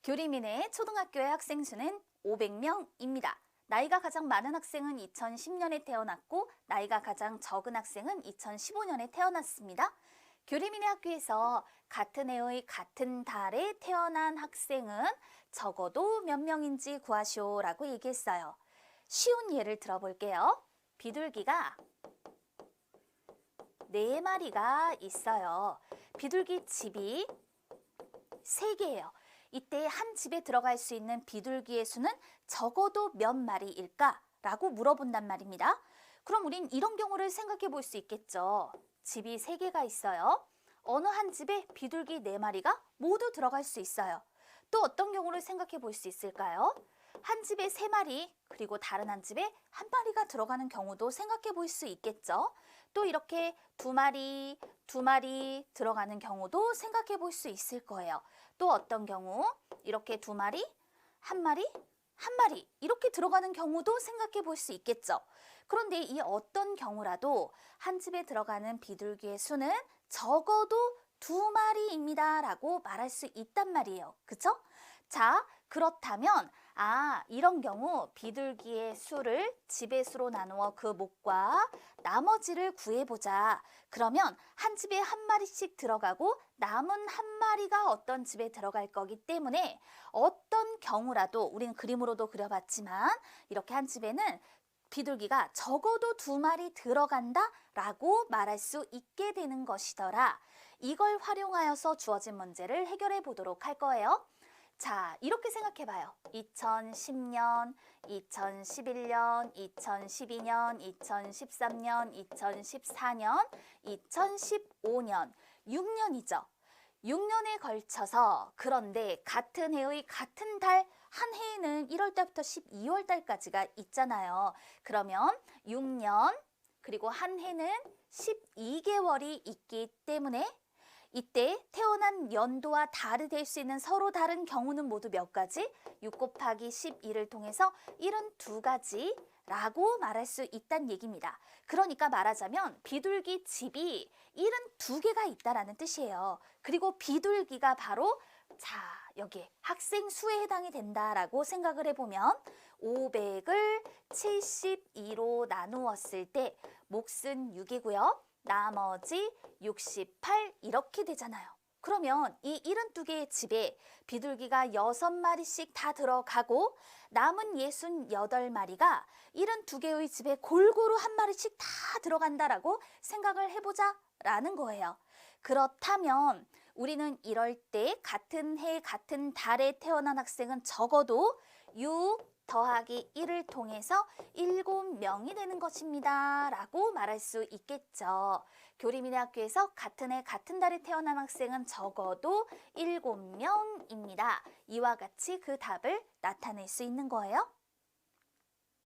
교리민의 초등학교의 학생 수는 500명입니다. 나이가 가장 많은 학생은 2010년에 태어났고 나이가 가장 적은 학생은 2015년에 태어났습니다. 교리민의 학교에서 같은 해의 같은 달에 태어난 학생은 적어도 몇 명인지 구하시오라고 얘기했어요. 쉬운 예를 들어볼게요. 비둘기가 4마리가 있어요. 비둘기 집이 3개예요. 이때 한 집에 들어갈 수 있는 비둘기의 수는 적어도 몇 마리일까라고 물어본단 말입니다. 그럼 우린 이런 경우를 생각해 볼 수 있겠죠. 집이 3개가 있어요. 어느 한 집에 비둘기 4마리가 모두 들어갈 수 있어요. 또 어떤 경우를 생각해 볼 수 있을까요? 한 집에 3마리, 그리고 다른 한 집에 1마리가 들어가는 경우도 생각해 볼 수 있겠죠. 또 이렇게 2마리, 2마리 들어가는 경우도 생각해 볼 수 있을 거예요. 또 어떤 경우? 이렇게 2마리, 1마리, 1마리 이렇게 들어가는 경우도 생각해 볼 수 있겠죠. 그런데 이 어떤 경우라도 한 집에 들어가는 비둘기의 수는 적어도 2마리입니다 라고 말할 수 있단 말이에요. 그쵸? 자, 그렇다면 이런 경우 비둘기의 수를 집의 수로 나누어 그 목과 나머지를 구해보자. 그러면 한 집에 1마리씩 들어가고 남은 1마리가 어떤 집에 들어갈 거기 때문에 어떤 경우라도 우리는 그림으로도 그려봤지만 이렇게 한 집에는 비둘기가 적어도 2마리 들어간다 라고 말할 수 있게 되는 것이더라. 이걸 활용하여서 주어진 문제를 해결해 보도록 할 거예요. 자, 이렇게 생각해 봐요. 2010년, 2011년, 2012년, 2013년, 2014년, 2015년, 6년이죠. 6년에 걸쳐서 그런데 같은 해의 같은 달, 한 해에는 1월 달부터 12월 달까지가 있잖아요. 그러면 6년, 그리고 한 해는 12개월이 있기 때문에 이때 태어난 연도와 달이 될 수 있는 서로 다른 경우는 모두 몇 가지? 6 곱하기 12를 통해서 72가지라고 말할 수 있다는 얘기입니다. 그러니까 말하자면 비둘기 집이 72개가 있다라는 뜻이에요. 그리고 비둘기가 바로 여기 학생 수에 해당이 된다라고 생각을 해보면 500을 72로 나누었을 때 몫은 6이고요. 나머지 68 이렇게 되잖아요. 그러면 이 72개의 집에 비둘기가 6마리씩 다 들어가고 남은 68마리가 72개의 집에 골고루 1마리씩 다 들어간다라고 생각을 해보자 라는 거예요. 그렇다면 우리는 이럴 때 같은 해 같은 달에 태어난 학생은 적어도 6 더하기 1을 통해서 7명이 되는 것입니다 라고 말할 수 있겠죠. 교리민의 학교에서 같은 해 같은 달에 태어난 학생은 적어도 7명입니다. 이와 같이 그 답을 나타낼 수 있는 거예요.